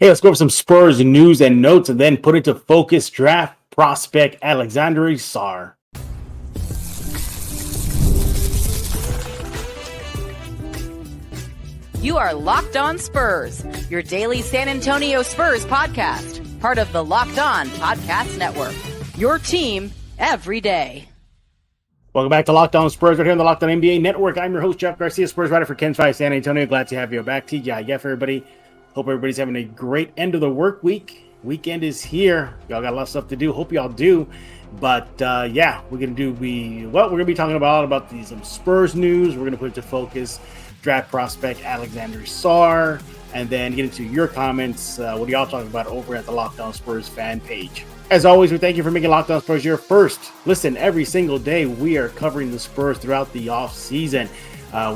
Hey, let's go over some Spurs news and notes and then put into focus draft prospect Alexandre Sarr. You are Locked On Spurs, your daily San Antonio Spurs podcast, part of the Locked On Podcast Network, your team every day. Welcome back to Locked On Spurs right here on the Locked On NBA Network. I'm your host, Jeff Garcia, Spurs writer for Ken's 5 San Antonio. Glad to have you back. TGIF, everybody. Hope everybody's having a great end of the work week. Weekend is here. Y'all got a lot of stuff to do. Hope y'all do. But yeah, we're gonna be talking about some Spurs news. We're gonna put into focus draft prospect Alexandre Sarr, and then get into your comments. What are y'all talking about over at the Locked On Spurs fan page? As always, we thank you for making Locked On Spurs your first listen every single day. We are covering the Spurs throughout the off season.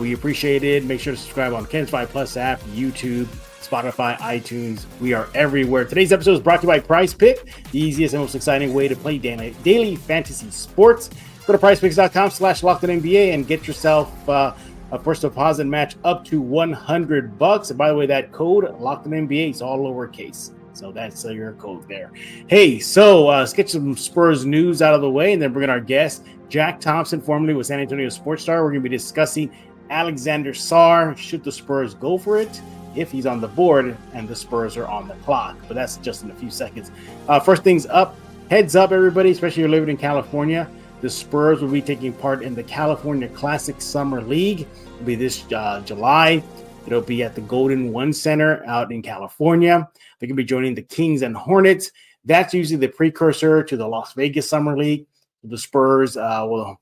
We appreciate it. Make sure to subscribe on Ken's 5 Plus app, YouTube, Spotify, iTunes. We are everywhere. Today's episode is brought to you by PrizePicks, the easiest and most exciting way to play daily fantasy sports. Go to PrizePicks.com/LockedOnNBA and get yourself a first deposit match up to $100. And by the way, that code LockedOnNBA is all lowercase. So that's your code there. Hey, so let's get some Spurs news out of the way and then bring in our guest, Jack Thompson, formerly with San Antonio Sports Star. We're going to be discussing Alexandre Sarr. Should the Spurs go for it if he's on the board and the Spurs are on the clock? But that's just in a few seconds. First things up, heads up, everybody, especially if you're living in California. The Spurs will be taking part in the California Classic Summer League. It'll be this July. It'll be at the Golden One Center out in California. They're going to be joining the Kings and Hornets. That's usually the precursor to the Las Vegas Summer League. The Spurs they'll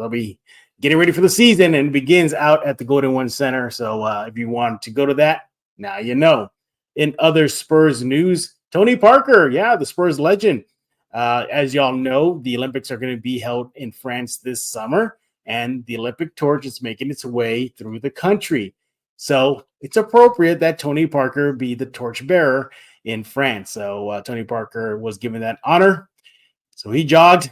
be getting ready for the season, and it begins out at the Golden One Center. So if you want to go to that, now you know. In other Spurs news, Tony Parker, the Spurs legend. As y'all know, the Olympics are going to be held in France this summer, and the Olympic torch is making its way through the country. So it's appropriate that Tony Parker be the torchbearer in France. So Tony Parker was given that honor. So he jogged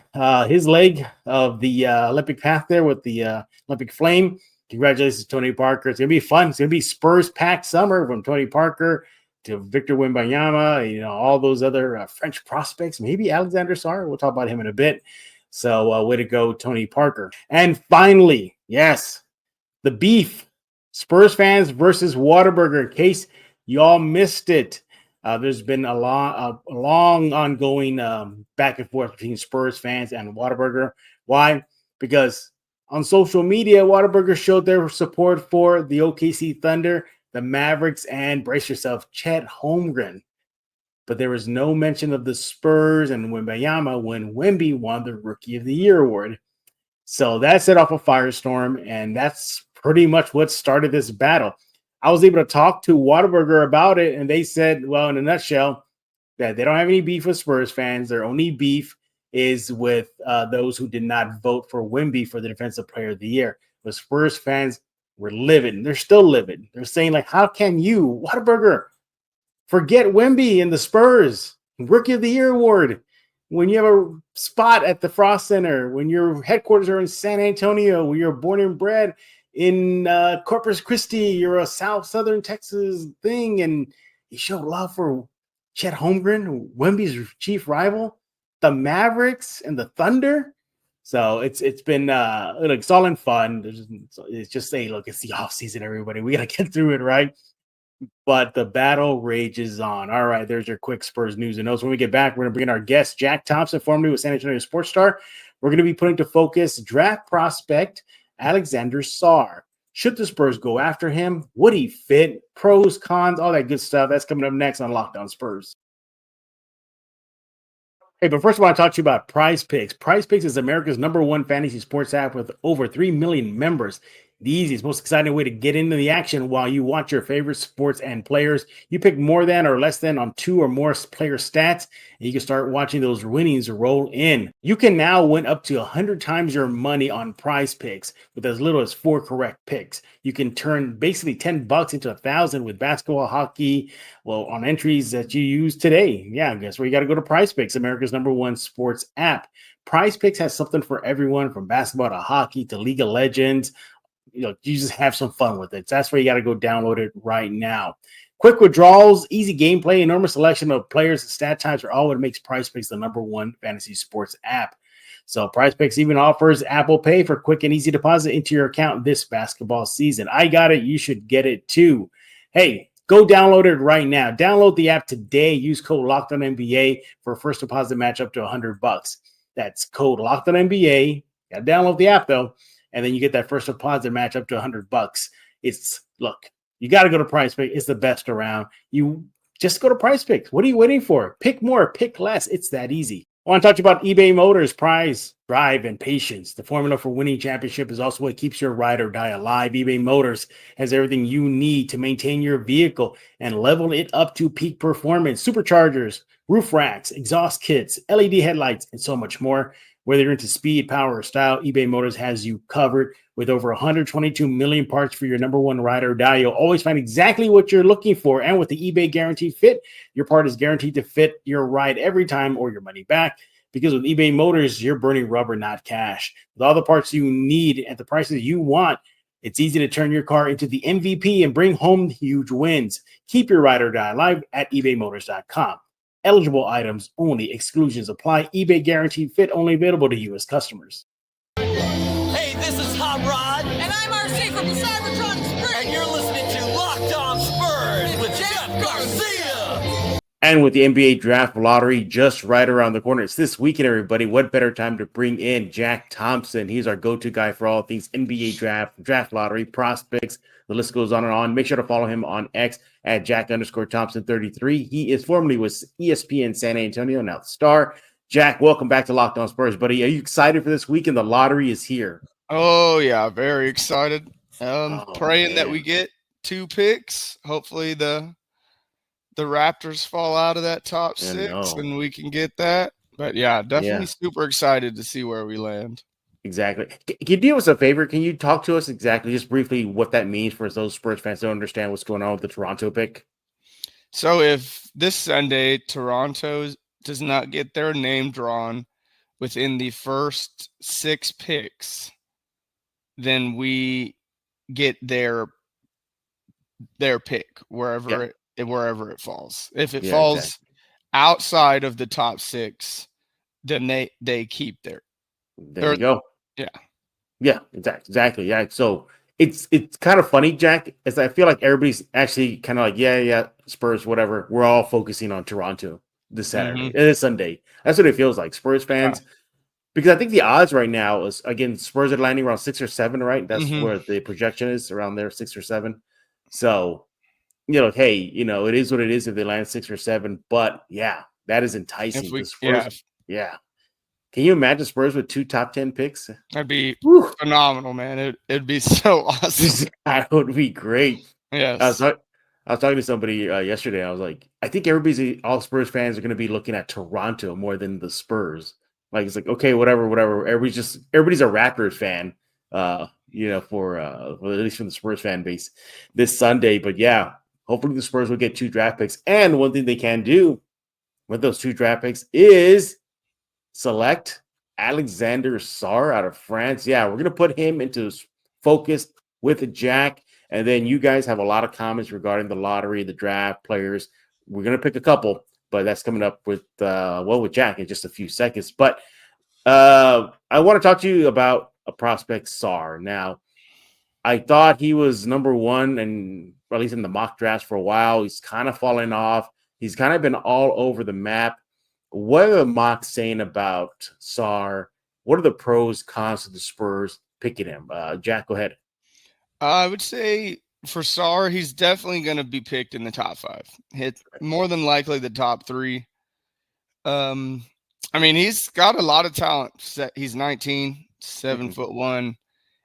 his leg of the Olympic path there with the Olympic flame. Congratulations, Tony Parker. It's going to be fun. It's going to be Spurs-packed summer from Tony Parker to Victor Wembanyama, all those other French prospects, maybe Alexandre Sarr. We'll talk about him in a bit. So way to go, Tony Parker. And finally, yes, the beef. Spurs fans versus Whataburger. In case y'all missed it, there's been a long ongoing back and forth between Spurs fans and Whataburger. Why? Because on social media, Whataburger showed their support for the OKC Thunder, the Mavericks, and brace yourself, Chet Holmgren. But there was no mention of the Spurs and Wembanyama when Wemby won the Rookie of the Year award. So that set off a firestorm, and that's pretty much what started this battle. I was able to talk to Whataburger about it, and they said, well, in a nutshell, that they don't have any beef with Spurs fans. Their only beef is with those who did not vote for Wemby for the Defensive Player of the Year. But Spurs fans were livid. They're still livid. They're saying, like, how can you, Whataburger, forget Wemby and the Spurs Rookie of the Year award when you have a spot at the Frost Center, when your headquarters are in San Antonio, where you're born and bred in Corpus Christi, you're a Southern Texas thing, and you show love for Chet Holmgren, Wemby's chief rival, the Mavericks and the Thunder. So it's been it's all in fun. It's just look, it's the off season, everybody. We gotta get through it, right? But the battle rages on. All right, there's your quick Spurs news and notes. When we get back, we're gonna bring in our guest, Jack Thompson, formerly with San Antonio Sports Star. We're gonna be putting to focus draft prospect Alexandre Sarr. Should the Spurs go after him? Would he fit? Pros, cons, all that good stuff. That's coming up next on Locked On Spurs. Hey, but first I want to talk to you about PrizePicks. PrizePicks is America's #1 fantasy sports app with over 3 million members. The easiest, most exciting way to get into the action while you watch your favorite sports and players. You pick more than or less than on 2 or more player stats, and you can start watching those winnings roll in. You can now win up to 100 times your money on PrizePicks with as little as 4 correct picks. You can turn basically $10 into $1,000 with basketball, hockey, on entries that you use today. Yeah, guess where you got to go to PrizePicks, America's #1 sports app. PrizePicks has something for everyone from basketball to hockey to League of Legends. You just have some fun with it. So that's where you got to go download it right now. Quick withdrawals, easy gameplay, enormous selection of players and stat types are all what makes PrizePicks the #1 fantasy sports app. So PrizePicks even offers Apple Pay for quick and easy deposit into your account this basketball season. I got it. You should get it too. Hey, go download it right now. Download the app today. Use code LOCKEDONNBA for a first deposit match up to $100. That's code LOCKEDONNBA. Got to download the app though, and then you get that first deposit match up to $100. Look, you got to go to PrizePicks. It's the best around. You just go to PrizePicks. What are you waiting for? Pick more, pick less. It's that easy. I want to talk to you about eBay Motors, prize, drive, and patience. The formula for winning championship is also what keeps your ride or die alive. eBay Motors has everything you need to maintain your vehicle and level it up to peak performance. Superchargers, roof racks, exhaust kits, LED headlights, and so much more. Whether you're into speed, power, or style, eBay Motors has you covered. With over 122 million parts for your #1 ride or die, you'll always find exactly what you're looking for. And with the eBay Guaranteed Fit, your part is guaranteed to fit your ride every time or your money back. Because with eBay Motors, you're burning rubber, not cash. With all the parts you need at the prices you want, it's easy to turn your car into the MVP and bring home huge wins. Keep your ride or die alive at ebaymotors.com. Eligible items only. Exclusions apply. eBay Guaranteed Fit only available to U.S. customers. Hey, this is Hot Rod. And I'm RC from the Cybertron Spurs. And you're listening to Locked On Spurs with Jeff Garcia. And with the NBA draft lottery just right around the corner, it's this weekend, everybody. What better time to bring in Jack Thompson? He's our go-to guy for all things NBA draft lottery, prospects. The list goes on and on. Make sure to follow him on X at Jack_Thompson33. He is formerly with ESPN San Antonio, now the Star. Jack, welcome back to Locked On Spurs, buddy. Are you excited for this weekend? The lottery is here. Oh, yeah, very excited. Praying that we get 2 picks. Hopefully the Raptors fall out of that top 6 and we can get that. But, yeah, definitely super excited to see where we land. Exactly. Can you do us a favor? Can you talk to us exactly, just briefly, what that means for those Spurs fans who don't understand what's going on with the Toronto pick? So if this Sunday Toronto does not get their name drawn within the first 6 picks, then we get their pick wherever it falls. If it falls outside of the top 6, then they keep their. There you go. Yeah, exactly. Yeah. So it's kind of funny, Jack, as I feel like everybody's actually kind of like, Spurs, whatever. We're all focusing on Toronto this Saturday, this Sunday. That's what it feels like, Spurs fans. Because I think the odds right now is, again, Spurs are landing around 6 or 7, right? That's where the projection is, around there, 6 or 7. So, hey, it is what it is if they land 6 or 7. But yeah, that is enticing. Can you imagine Spurs with 2 top 10 picks? That'd be phenomenal, man. It'd be so awesome. That would be great. Yes. I was talking to somebody yesterday. I was like, I think all Spurs fans are going to be looking at Toronto more than the Spurs. Like, it's like, okay, whatever. Everybody's a Raptors fan, for at least from the Spurs fan base this Sunday. But yeah, hopefully the Spurs will get 2 draft picks. And one thing they can do with those 2 draft picks is select Alexandre Sarr out of France. Yeah, we're going to put him into focus with Jack. And then you guys have a lot of comments regarding the lottery, the draft, players. We're going to pick a couple, but that's coming up with Jack in just a few seconds. But I want to talk to you about a prospect, Sarr. Now, I thought he was #1, and at least in the mock drafts for a while. He's kind of fallen off. He's kind of been all over the map. What are the mocks saying about Sarr? What are the pros, cons of the Spurs picking him? Jack, go ahead. I would say for Sarr, he's definitely going to be picked in the top 5. Hit more than likely the top 3. He's got a lot of talent. He's 19, 7'1",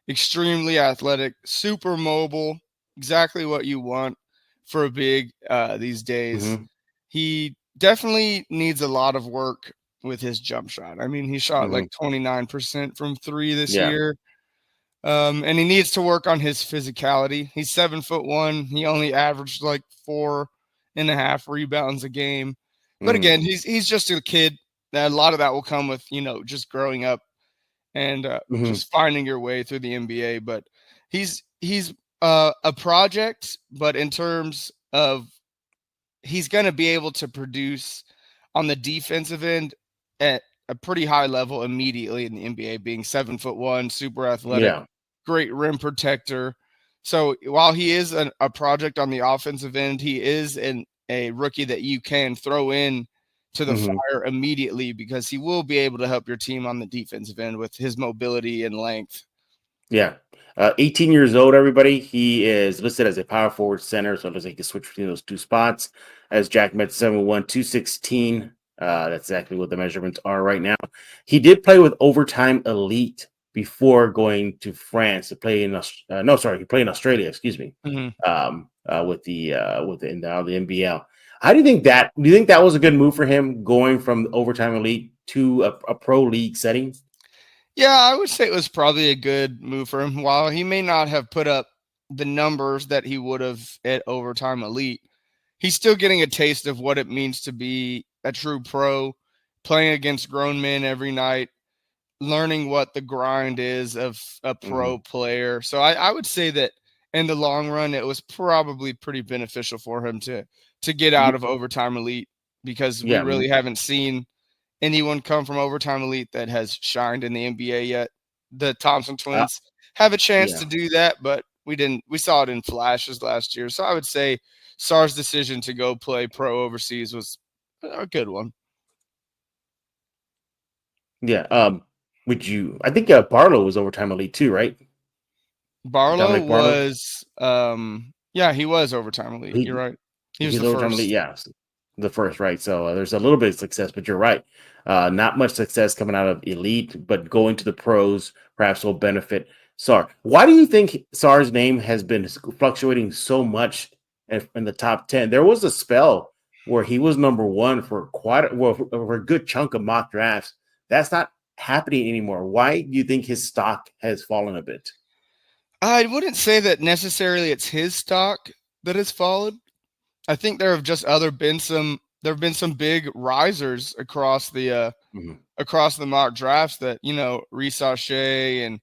extremely athletic, super mobile, exactly what you want for a big these days. He definitely needs a lot of work with his jump shot. He shot like 29% from 3 this year. And he needs to work on his physicality. He's 7'1". He only averaged like 4.5 rebounds a game. But again, he's just a kid. A lot of that will come with, just growing up and just finding your way through the NBA. But he's a project, but in terms of he's going to be able to produce on the defensive end at a pretty high level immediately in the NBA, being 7'1", super athletic, Yeah. great rim protector. So while he is a project on the offensive end, he is a rookie that you can throw in to the fire immediately, because he will be able to help your team on the defensive end with his mobility and length. Yeah. 18 years old, everybody. He is listed as a power forward center, so it looks like he can switch between those two spots. As Jack met 7'1", 216. That's exactly what the measurements are right now. He did play with Overtime Elite before going to France to play in he played in Australia, excuse me. With the NBL. How do you think that was a good move for him, going from the Overtime Elite to a pro league setting? Yeah, I would say it was probably a good move for him. While he may not have put up the numbers that he would have at Overtime Elite, he's still getting a taste of what it means to be a true pro, playing against grown men every night, learning what the grind is of a pro player. So I would say that in the long run, it was probably pretty beneficial for him to get out of Overtime Elite, because we really haven't seen anyone come from Overtime Elite that has shined in the NBA yet. The Thompson twins have a chance to do that, but we didn't. We saw it in flashes last year. So I would say Sarr's decision to go play pro overseas was a good one. Yeah. I think Barlow was Overtime Elite too, right? Barlow was, he was Overtime Elite. You're right. He's the Overtime first. Elite, yeah, the first, right? So there's a little bit of success, but you're right. Not much success coming out of Elite, but going to the pros perhaps will benefit Sarr. Why do you think Sarr's name has been fluctuating so much in the top 10? There was a spell where he was number one for for a good chunk of mock drafts. That's not happening anymore. Why do you think his stock has fallen a bit? I wouldn't say that necessarily it's his stock that has fallen. I think there have been some big risers across the mock drafts that, Risachet and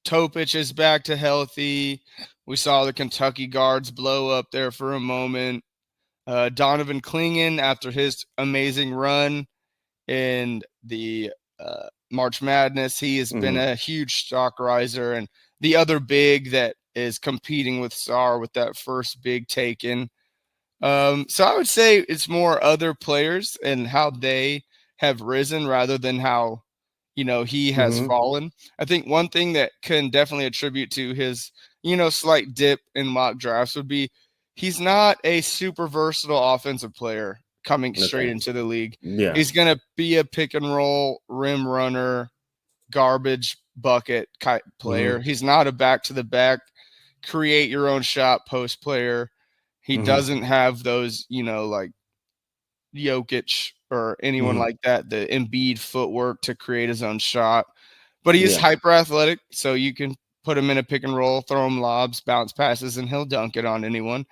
Topic is back to healthy. We saw the Kentucky guards blow up there for a moment. Donovan Clingan, after his amazing run in the March Madness, he has been a huge stock riser. And the other big that is competing with Sarr with that first big taken. So I would say it's more other players and how they have risen rather than how, he has fallen. I think one thing that can definitely attribute to his, slight dip in mock drafts would be he's not a super versatile offensive player coming straight into the league. Yeah. He's going to be a pick and roll, rim runner, garbage bucket type player. He's not a back to the back, create your own shot post player. He doesn't have those, like Jokic or anyone like that, the Embiid footwork to create his own shot. But he is hyper athletic, so you can put him in a pick and roll, throw him lobs, bounce passes, and he'll dunk it on anyone.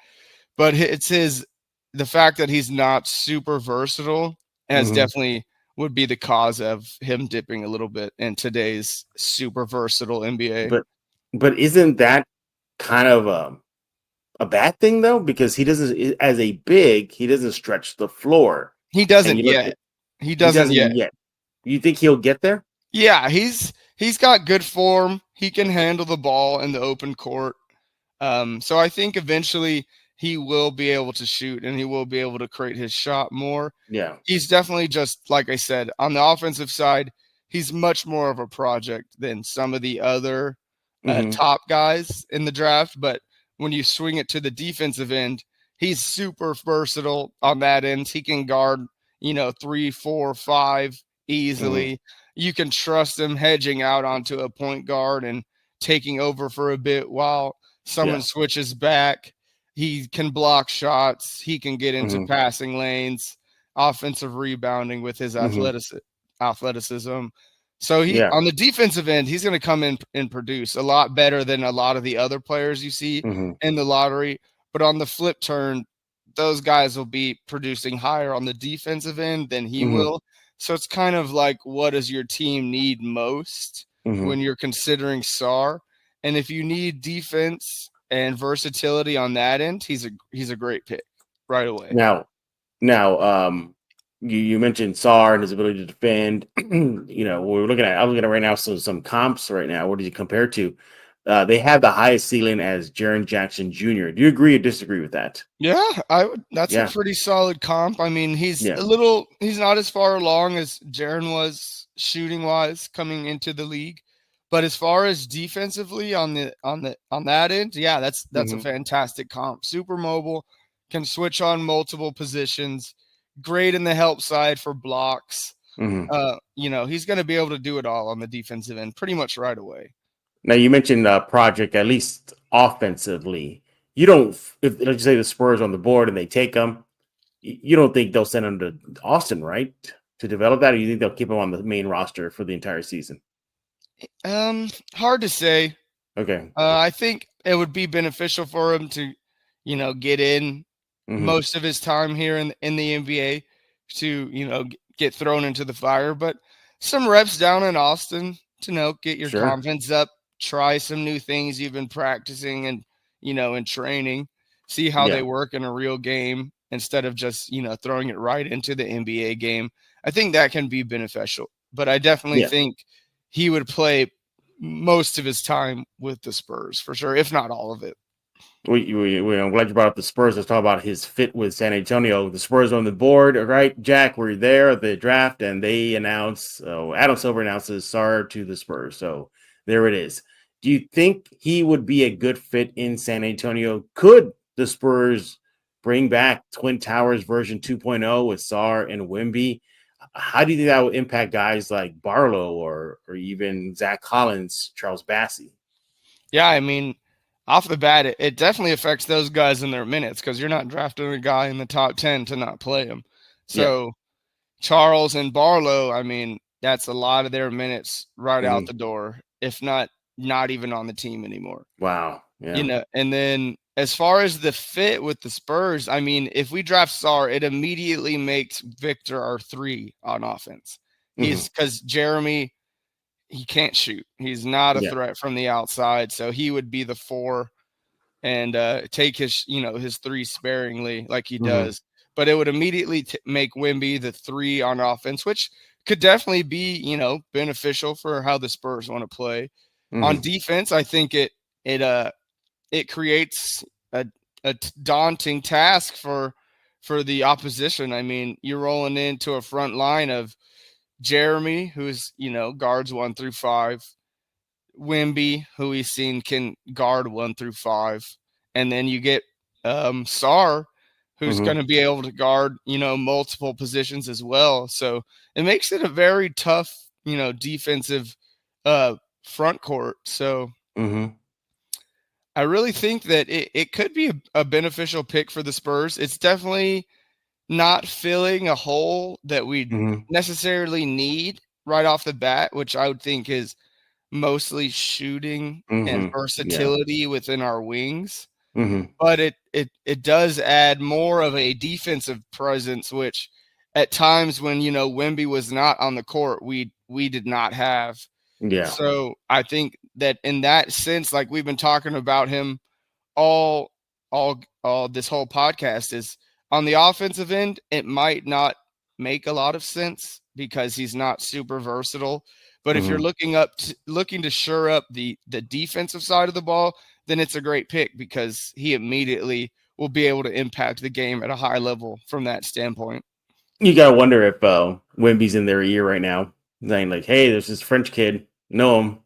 But it's the fact that he's not super versatile has definitely would be the cause of him dipping a little bit in today's super versatile NBA. But isn't that kind of a bad thing though? Because he doesn't, as a big, he doesn't stretch the floor. He doesn't yet. He doesn't yet. You think he'll get there? Yeah, he's got good form. He can handle the ball in the open court. So I think eventually he will be able to shoot and he will be able to create his shot more. Yeah. He's definitely, just like I said, on the offensive side, he's much more of a project than some of the other top guys in the draft. But when you swing it to the defensive end, he's super versatile on that end. He can guard, 3, 4, 5 easily. You can trust him hedging out onto a point guard and taking over for a bit while someone switches back. He can block shots. He can get into passing lanes, offensive rebounding with his athleticism. So on the defensive end, he's going to come in and produce a lot better than a lot of the other players you see in the lottery. But on the flip turn, those guys will be producing higher on the defensive end than he will. So it's kind of like, what does your team need most when you're considering Sarr? And if you need defense and versatility on that end, he's a great pick right away. Now, Now, you mentioned Sarr and his ability to defend. I'm looking at right now some comps right now. What does he compare to? They have the highest ceiling as Jaren Jackson Jr. Do you agree or disagree with that? Yeah, I would. That's a Yeah. pretty solid comp. I mean, he's Yeah. he's not as far along as Jaren was shooting wise coming into the league, but as far as defensively on that end, yeah, that's a Hmm. fantastic comp. Super mobile, can switch on multiple positions, great in the help side for blocks. Hmm. He's going to be able to do it all on the defensive end pretty much right away. Now you mentioned project at least offensively. You don't, if let's say the Spurs on the board and they take them, you don't think they'll send him to Austin, right, to develop that, or you think they'll keep him on the main roster for the entire season? Hard to say. Okay. I think it would be beneficial for him to, get in Hmm. most of his time here in the NBA to, get thrown into the fire. But some reps down in Austin to get your Sure. confidence up, try some new things you've been practicing and, in training, see how they Yeah. work in a real game instead of just, throwing it right into the NBA game. I think that can be beneficial. But I definitely Yeah. think he would play most of his time with the Spurs for sure, if not all of it. I'm glad you brought up the Spurs. Let's talk about his fit with San Antonio. The Spurs on the board, all right? Jack, we're there at the draft, and they announce, Adam Silver announces Sarr to the Spurs. So there it is. Do you think he would be a good fit in San Antonio? Could the Spurs bring back Twin Towers version 2.0 with Sarr and Wemby? How do you think that would impact guys like Barlow or even Zach Collins, Charles Bassey? Yeah, I mean, off the bat, it definitely affects those guys in their minutes because you're not drafting a guy in the top 10 to not play him. Yeah. So Charles and Barlow, I mean, that's a lot of their minutes right out Mhm. the door, if not even on the team anymore. Wow. Yeah. And then as far as the fit with the Spurs, I mean, if we draft Sarr, it immediately makes Victor our 3 on offense. Mhm. He's because Jeremy, he can't shoot. He's not a Yeah. threat from the outside, so he would be the 4 and take his 3 sparingly like he Mhm. does. But it would immediately make Wemby the 3 on offense, which could definitely be beneficial for how the Spurs want to play. On Mhm. defense, I think it creates a daunting task for the opposition. I mean, you're rolling into a front line of Jeremy, who's guards 1 through 5, Wimby, who we've seen can guard 1 through 5, and then you get Sarr, who's going Mhm. to be able to guard multiple positions as well. So it makes it a very tough defensive front court. So Mhm. I really think that it could be a beneficial pick for the Spurs. It's definitely not filling a hole that we Mhm. necessarily need right off the bat, which I would think is mostly shooting and Mhm. Yeah. versatility within our wings. Mhm. But it does add more of a defensive presence, which at times when Wemby was not on the court, we did not have. Yeah. So I think that in that sense, like we've been talking about him all all this whole podcast, is on the offensive end, it might not make a lot of sense because he's not super versatile. But if you're Mhm. looking to shore up the defensive side of the ball, then it's a great pick because he immediately will be able to impact the game at a high level from that standpoint. You gotta wonder if Wemby's in their ear right now, saying like, "Hey, there's this French kid. Know him.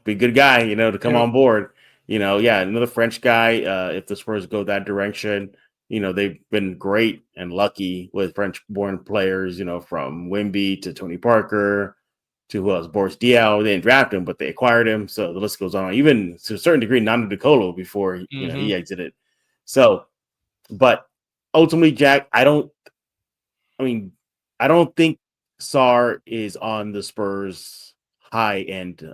Be a good guy. To come Yep. on board. Yeah, another French guy. If the Spurs go that direction, they've been great and lucky with French-born players. From Wemby to Tony Parker to who else? Boris Diaw. They didn't draft him, but they acquired him. So the list goes on. Even to a certain degree, Nando De Colo before Mhm. he exited. So, but ultimately, Jack, I mean, I don't think Sarr is on the Spurs high end,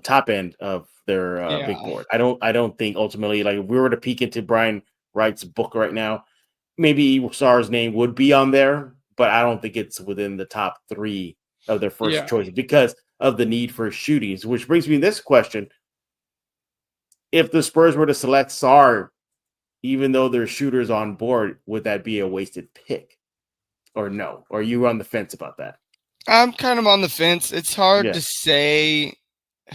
top end of their big Yeah. board. I don't think ultimately, like if we were to peek into Brian Wright's book right now, maybe Sarr's name would be on there, but I don't think it's within the top 3 of their first Yeah. choice because of the need for shootings. Which brings me to this question: if the Spurs were to select Sarr, even though there's shooters on board, would that be a wasted pick? or no? Or are you on the fence about that? I'm kind of on the fence. It's hard Yeah. to say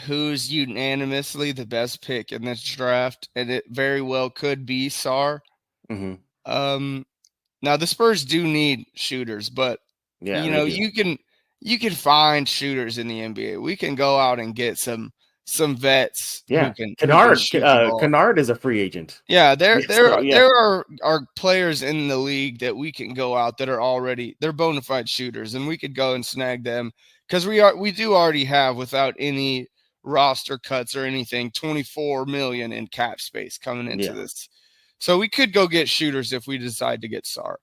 who's unanimously the best pick in this draft, and it very well could be Sarr. Mm-hmm. Now the Spurs do need shooters, but Yeah, they do. you can find shooters in the NBA. We can go out and get some vets Yeah, who can Kennard. shoot the ball. Kennard is a free agent. Yeah, So, yeah. there are players in the league that we can go out that are already they're bona fide shooters, and we could go and snag them because we do already have, without any roster cuts or anything, 24 million in cap space coming into this. So we could go get shooters if we decide to get Sarr.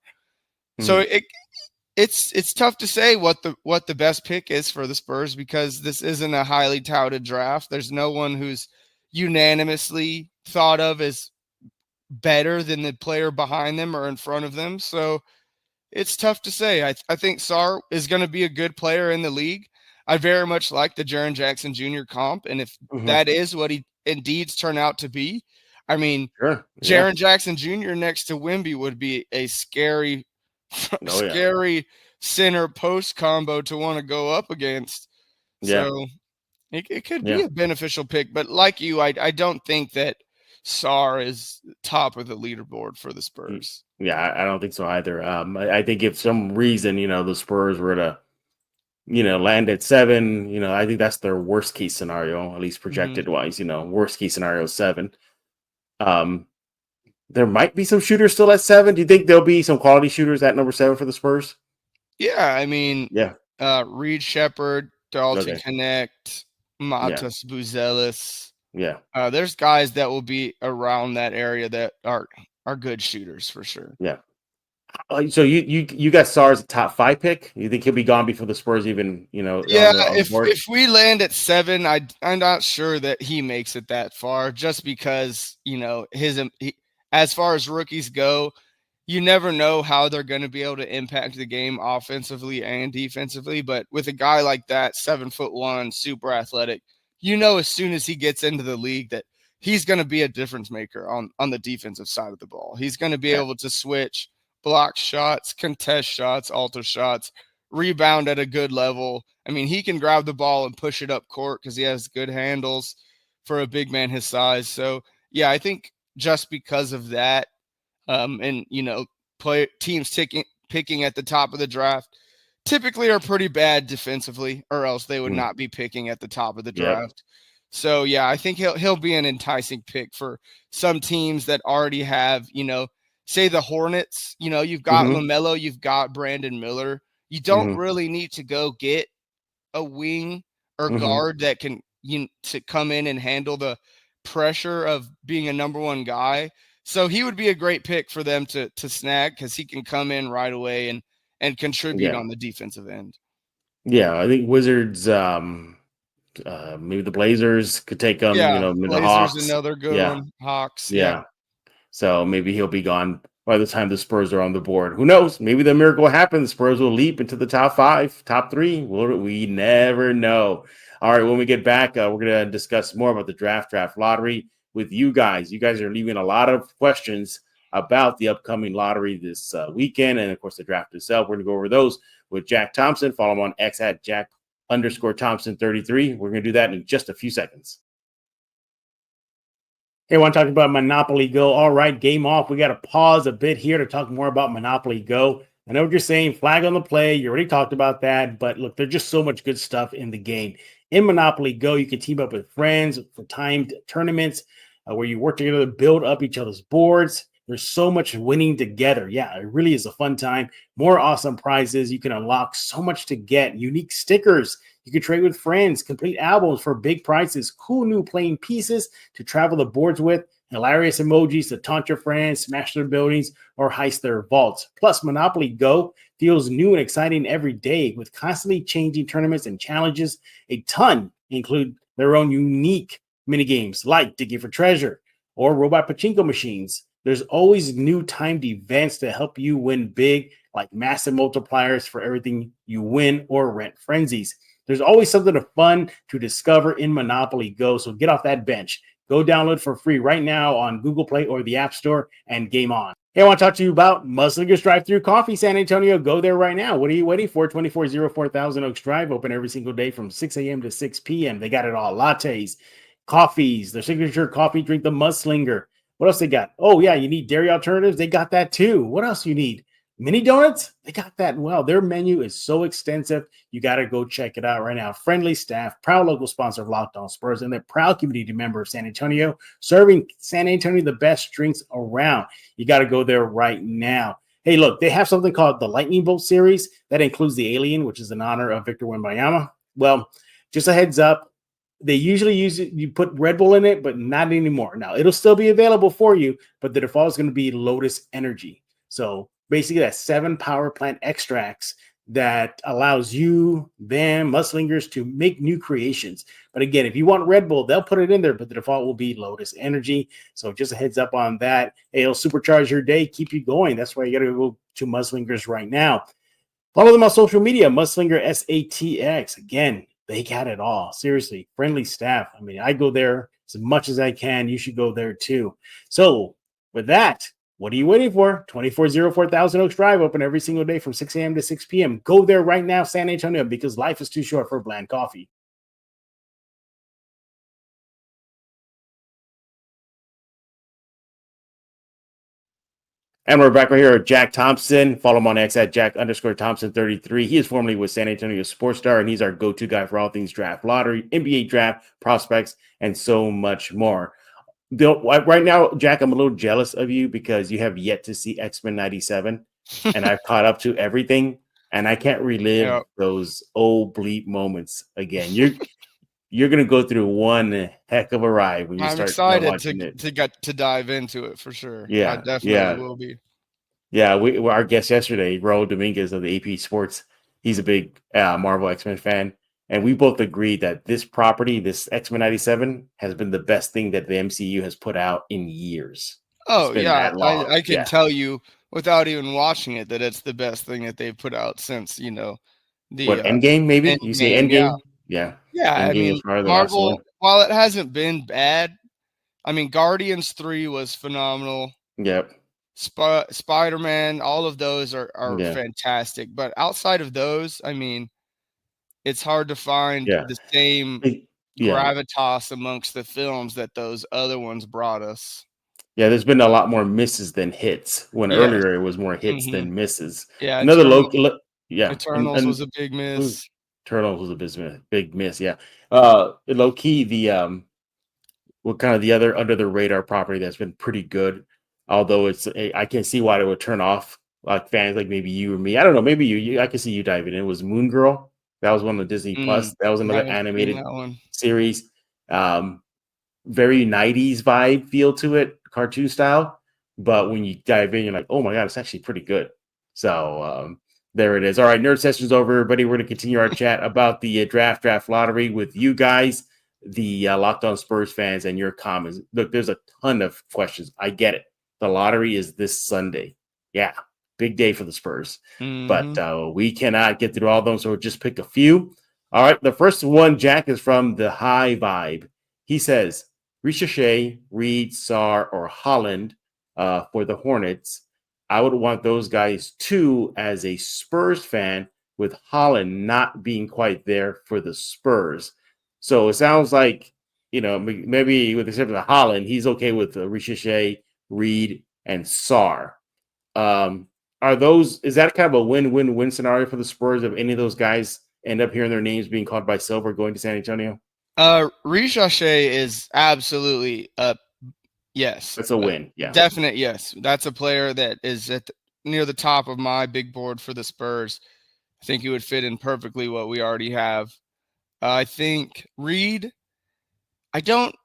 So it's tough to say what the best pick is for the Spurs because this isn't a highly touted draft. There's no one who's unanimously thought of as better than the player behind them or in front of them. So it's tough to say. I think Sarr is going to be a good player in the league. I very much like the Jaren Jackson Jr. comp, and if that is what he indeed turn out to be, I mean, Jaren Jackson Jr. next to Wemby would be a scary center post combo to want to go up against. So it could be a beneficial pick, but like you, I don't think that Sarr is top of the leaderboard for the Spurs. Yeah, I don't think so either. I think if some reason, the Spurs were to, land at 7, I think that's their worst case scenario, at least projected wise, worst case scenario 7. There might be some shooters still at 7. Do you think there'll be some quality shooters at number 7 for the Spurs? Yeah, I mean, Reed Shepherd, Dalton Connect, Matas Buzelis. Yeah. There's guys that will be around that area that are good shooters for sure. Yeah. So you got Sarr as a top 5 pick? You think he'll be gone before the Spurs even, if we land at 7, I'm not sure that he makes it that far just because, as far as rookies go, you never know how they're going to be able to impact the game offensively and defensively. But with a guy like that, 7'1", super athletic, as soon as he gets into the league that he's going to be a difference maker on the defensive side of the ball. He's going to be able to switch, block shots, contest shots, alter shots, rebound at a good level. I mean, he can grab the ball and push it up court because he has good handles for a big man his size. So, yeah, I think just because of that, teams picking at the top of the draft typically are pretty bad defensively, or else they would not be picking at the top of the draft. So yeah, I think he'll be an enticing pick for some teams that already have, say the Hornets. You've got LaMelo, you've got Brandon Miller. You don't really need to go get a wing or guard that can to come in and handle the pressure of being a number 1 guy. So he would be a great pick for them to snag because he can come in right away and contribute on the defensive end. Yeah, I think Wizards, maybe the Blazers could take him. Blazers, the Hawks, another good one. Hawks, So maybe he'll be gone by the time the Spurs are on the board. Who knows? Maybe the miracle will happen. The Spurs will leap into the top 5, top 3. We never know. All right, when we get back, we're going to discuss more about the draft lottery with you guys. You guys are leaving a lot of questions about the upcoming lottery this weekend, and of course the draft itself. We're going to go over those with Jack Thompson. Follow him on X at Jack_Thompson33. We're going to do that in just a few seconds. Hey, I want to talk about Monopoly Go. All right, game off. We got to pause a bit here to talk more about Monopoly Go. I know what you're saying, flag on the play. You already talked about that, but look, there's just so much good stuff in the game. In Monopoly Go, you can team up with friends for timed tournaments where you work together to build up each other's boards. There's so much winning together. Yeah, it really is a fun time. More awesome prizes. You can unlock so much to get. Unique stickers. You can trade with friends. Complete albums for big prizes. Cool new playing pieces to travel the boards with. Hilarious emojis to taunt your friends, smash their buildings, or heist their vaults. Plus, Monopoly Go feels new and exciting every day with constantly changing tournaments and challenges. A ton include their own unique minigames like Digging for Treasure or Robot Pachinko machines. There's always new timed events to help you win big, like massive multipliers for everything you win or rent frenzies. There's always something fun to discover in Monopoly Go, so get off that bench. Go download for free right now on Google Play or the App Store and game on. Hey, I want to talk to you about Muslinger's Drive-Thru Coffee, San Antonio. Go there right now. What are you waiting for? 2404 Thousand Oaks Drive, open every single day from 6 a.m. to 6 p.m. They got it all. Lattes, coffees, their signature coffee drink, the Muslinger. What else they got? Oh, yeah, you need dairy alternatives? They got that too. What else you need? Mini donuts? They got that. Well, their menu is so extensive. You got to go check it out right now. Friendly staff, proud local sponsor of Locked On Spurs, and they're proud community member of San Antonio, serving San Antonio the best drinks around. You got to go there right now. Hey, look, they have something called the Lightning Bolt series that includes the Alien, which is in honor of Victor Wembanyama. Well, just a heads up. They usually use it, you put Red Bull in it, but not anymore. Now, it'll still be available for you, but the default is going to be Lotus Energy. So basically, that's 7 power plant extracts that allows you, them, Muslingers to make new creations. But again, if you want Red Bull, they'll put it in there, but the default will be Lotus Energy. So just a heads up on that. It'll supercharge your day, keep you going. That's why you got to go to Muslingers right now. Follow them on social media, Muslinger SATX. Again, they got it all. Seriously, friendly staff. I mean, I go there as much as I can. You should go there too. So with that, what are you waiting for? 2404 Thousand Oaks Drive, open every single day from 6 a.m. to 6 p.m. Go there right now, San Antonio, because life is too short for bland coffee. And we're back right here at Jack Thompson. Follow him on X at Jack_Thompson33. He is formerly with San Antonio Sports Star, and he's our go-to guy for all things draft, lottery, NBA draft, prospects, and so much more. Right now, Jack, I'm a little jealous of you because you have yet to see X-Men 97, and I've caught up to everything, and I can't relive those old bleep moments again. You're going to go through one heck of a ride when you start watching it. to get to dive into it for sure. Yeah, I definitely will be. Yeah, our guest yesterday, Raul Dominguez of the AP Sports, he's a big Marvel X-Men fan, and we both agreed that this property, this X-Men 97, has been the best thing that the MCU has put out in years. Oh, yeah, I can tell you without even watching it that it's the best thing that they've put out since, the Endgame, maybe? Endgame, you say Endgame? Yeah. Yeah, I mean, Marvel, while it hasn't been bad, I mean, Guardians 3 was phenomenal. Yep. Spider-Man, all of those are fantastic. But outside of those, I mean, it's hard to find the same gravitas amongst the films that those other ones brought us. Yeah, there's been a lot more misses than hits. When earlier it was more hits than misses. Yeah, another Eternals was a big miss. Eternals was a big miss. Yeah, low key the what kind of the other under the radar property that's been pretty good. Although I can see why it would turn off like fans like maybe you or me. I don't know. Maybe you. I can see you diving in. It was Moon Girl. That was one of the Disney Plus. That was another animated series. Very 90s vibe feel to it, cartoon style. But when you dive in, you're like, oh my God, it's actually pretty good. So there it is. All right, nerd session's over, everybody. We're going to continue our chat about the draft lottery with you guys, the Locked On Spurs fans, and your comments. Look, there's a ton of questions. I get it. The lottery is this Sunday. Yeah, big day for the Spurs. But we cannot get through all of them, so we'll just pick a few. All right, the first one, Jack, is from the High Vibe. He says, Ricochet, Reed, Sarr, or Holland for the Hornets. I would want those guys too as a Spurs fan, with Holland not being quite there for the Spurs. So it sounds like, maybe with the exception of Holland, he's okay with Ricochet, Reed, and Sarr. Is that kind of a win-win-win scenario for the Spurs if any of those guys end up hearing their names being called by Silver going to San Antonio? Ricochet is absolutely yes. That's a win. Yeah. Definite yes. That's a player that is near the top of my big board for the Spurs. I think he would fit in perfectly what we already have. I think Reed, I don't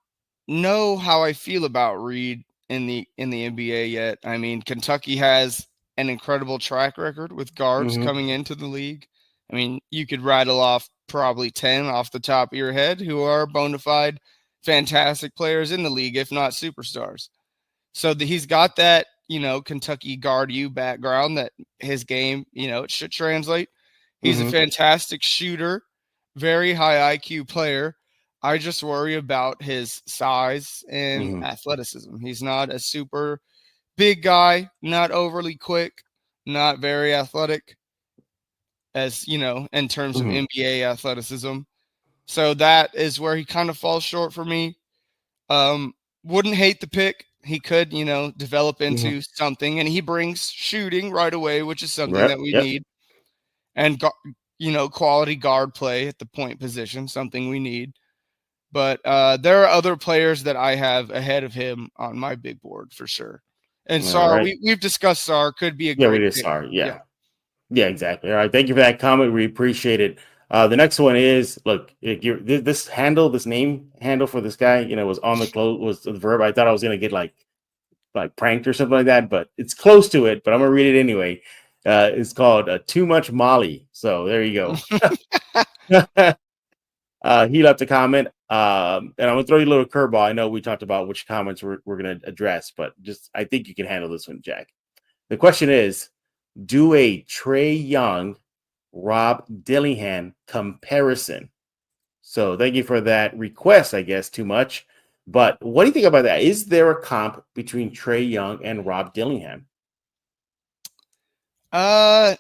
know how I feel about Reed in the NBA yet. I mean, Kentucky has an incredible track record with guards coming into the league. I mean, you could rattle off probably 10 off the top of your head who are bona fide fantastic players in the league, if not superstars. So he's got that, Kentucky guard you background that his game, it should translate. He's a fantastic shooter, very high IQ player. I just worry about his size and Mhm. athleticism. He's not a super big guy, not overly quick, not very athletic as, in terms of Mhm. NBA athleticism. So that is where he kind of falls short for me. Um, wouldn't hate the pick. He could, develop Mhm. into something, and he brings shooting right away, which is something Yep. that we Yep. need, and quality guard play at the point position, something we need. But there are other players that I have ahead of him on my big board for sure. And All Sarr, right. we've discussed Sarr, could be a Yeah, we great just pick. sorry. Yeah. Yeah. Yeah, exactly. All right. Thank you for that comment. We appreciate it. The next one is look, this name handle for this guy, was on the close, was the verb. I thought I was going to get like pranked or something like that, but it's close to it. But I'm going to read it anyway. It's called Too Much Molly. So there you go. He left a comment. And I'm going to throw you a little curveball. I know we talked about which comments we're going to address, but I think you can handle this one, Jack. The question is, do a Trey Young, Rob Dillingham comparison. So thank you for that request, I guess, too much. But what do you think about that? Is there a comp between Trey Young and Rob Dillingham? Uh,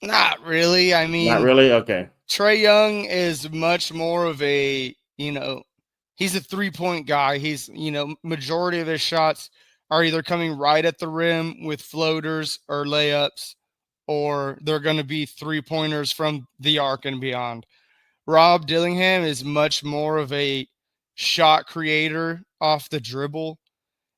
Not really. I Not mean, really? Okay. Trey Young is much more of he's a 3-point guy. He's, majority of his shots are either coming right at the rim with floaters or layups, or they're going to be 3-pointers from the arc and beyond. Rob Dillingham is much more of a shot creator off the dribble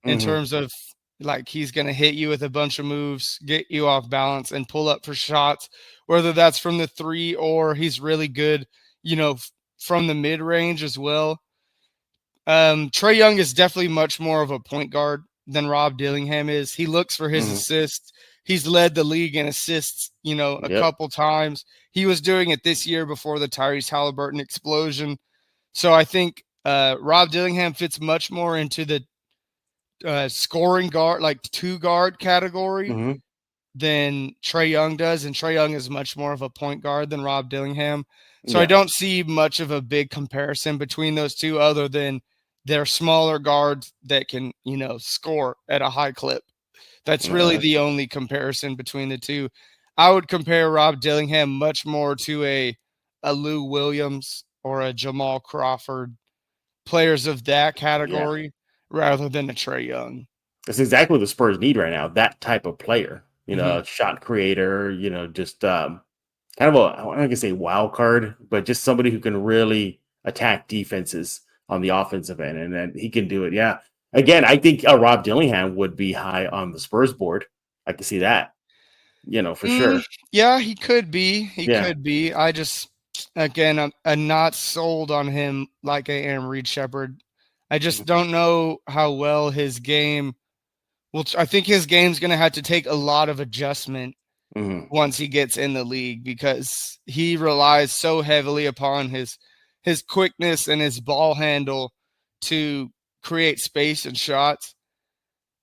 in Mm-hmm. terms of like he's going to hit you with a bunch of moves, get you off balance, and pull up for shots, whether that's from the three or he's really good, from the mid range as well. Trey Young is definitely much more of a point guard than Rob Dillingham is. He looks for his Mm-hmm. assists. He's led the league in assists, a Yep. couple times. He was doing it this year before the Tyrese Halliburton explosion. So I think Rob Dillingham fits much more into the scoring guard, like 2 guard category Mm-hmm. than Trey Young does. And Trey Young is much more of a point guard than Rob Dillingham. So I Yeah. don't see much of a big comparison between those two other than they're smaller guards that can, score at a high clip. That's really the only comparison between the two. I would compare Rob Dillingham much more to a Lou Williams or a Jamal Crawford, players of that Yeah. category, rather than a Trey Young. That's exactly what the Spurs need right now. That type of player, Mhm. a shot creator, just kind of I'm not gonna say wild card, but just somebody who can really attack defenses on the offensive end, and then he can do it. Yeah. Again, I think Rob Dillingham would be high on the Spurs board. I can see that, for Mm, sure. yeah, he could be. He Yeah. could be. I just, again, I'm not sold on him like I am Reed Shepherd. I just don't know how well his game will. I think his game's going to have to take a lot of adjustment Hmm. once he gets in the league because he relies so heavily upon his quickness and his ball handle to create space and shots.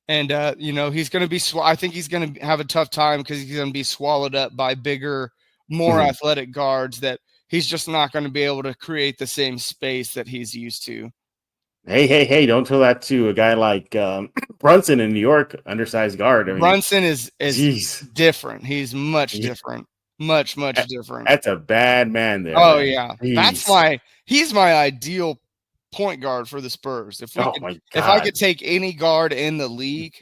And he's going to be. I think he's going to have a tough time because he's going to be swallowed up by bigger, more Hmm. athletic guards that he's just not going to be able to create the same space that he's used to. Hey, hey, hey! Don't tell that to a guy like Brunson in New York, undersized guard. I mean, Brunson is jeez, different. He's much Yeah, different, much that- different. that's a bad man there, Oh man. yeah, Jeez. he's my ideal point guard for the Spurs. Oh my If I God. could take any guard in the league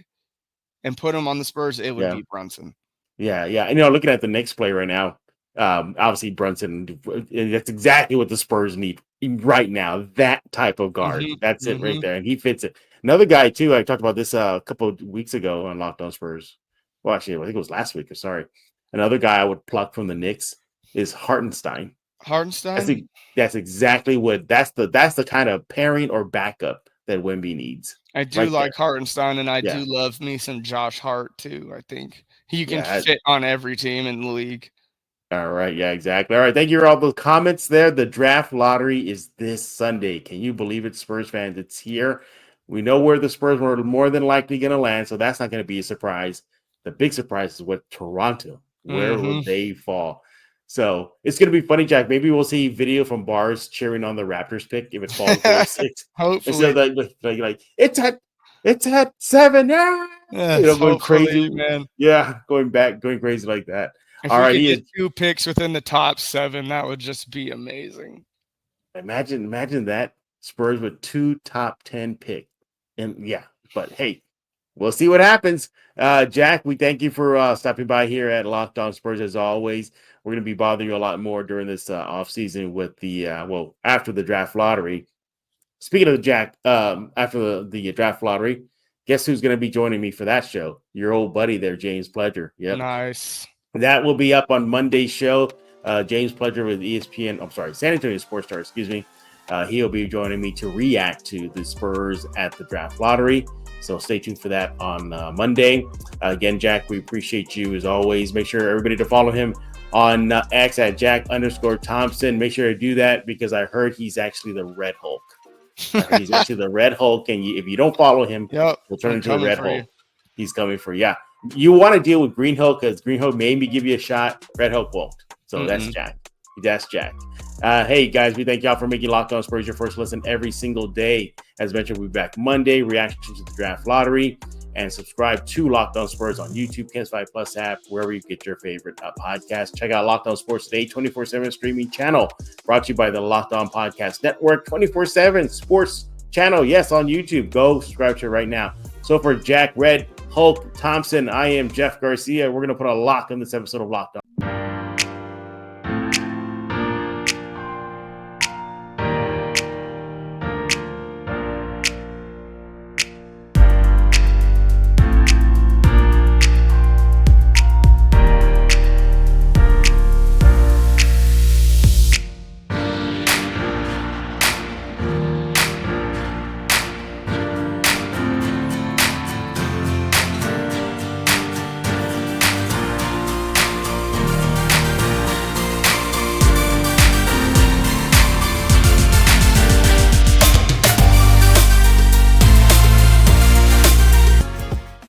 and put him on the Spurs, it would Yeah. be Brunson. Yeah, yeah. And, looking at the Knicks play right now, obviously Brunson, that's exactly what the Spurs need right now. That type of guard. Mhm, That's it right mhm. there. And he fits it. Another guy, too, I talked about this a couple of weeks ago on Locked On Spurs. Well, actually, I think it was last week. Sorry. Another guy I would pluck from the Knicks is Hartenstein. That's, Hartenstein? that's exactly that's the kind of pairing or backup that Wemby needs. I do Right there. like Hartenstein, and I Yeah. do love me some Josh Hart too. I think he can Yeah. fit on every team in the league. All right. Yeah, exactly. All right. Thank you for all those comments there. The draft lottery is this Sunday. Can you believe it, Spurs fans? It's here. We know where the Spurs were more than likely going to land, so that's not going to be a surprise. The big surprise is what Toronto, where will Mhm. they fall? So it's going to be funny, Jack. Maybe we'll see video from Bars cheering on the Raptors pick if it falls to 6. Hopefully. Instead of like it's at 7. Yeah. Going crazy, man. Yeah, going crazy like that. If All right, we could get 2 picks within the top 7, that would just be amazing. Imagine that Spurs with 2 top 10 picks. And yeah, but hey, we'll see what happens. Jack, we thank you for stopping by here at Locked On Spurs as always. We're going to be bothering you a lot more during this offseason with the after the draft lottery. Speaking of Jack, after the draft lottery, guess who's going to be joining me for that show? Your old buddy there, James Pledger. Yep. Nice. That will be up on Monday's show. James Pledger with San Antonio Sports Star, excuse me. He'll be joining me to react to the Spurs at the draft lottery. So stay tuned for that on Monday. Again, Jack, we appreciate you as always. Make sure everybody to follow him on X at Jack_Thompson. Make sure to do that because I heard he's actually the Red Hulk. He's actually the Red Hulk, and if you don't follow him, he'll turn into the Red Hulk. He's coming for you. You want to deal with Green Hulk because Green Hulk maybe give you a shot. Red Hulk won't. So that's Jack. That's Jack. Hey, guys, we thank y'all for making Locked On Spurs your first listen every single day. As mentioned, we'll be back Monday, reaction to the draft lottery, and subscribe to Locked On Spurs on YouTube, Kens5 Plus app, wherever you get your favorite podcast. Check out Locked On Sports Today, 24/7 streaming channel, brought to you by the Locked On Podcast Network, 24/7 sports channel, yes, on YouTube. Go subscribe to it right now. So for Jack, Red Hulk, Thompson, I am Jeff Garcia. We're going to put a lock on this episode of Locked On.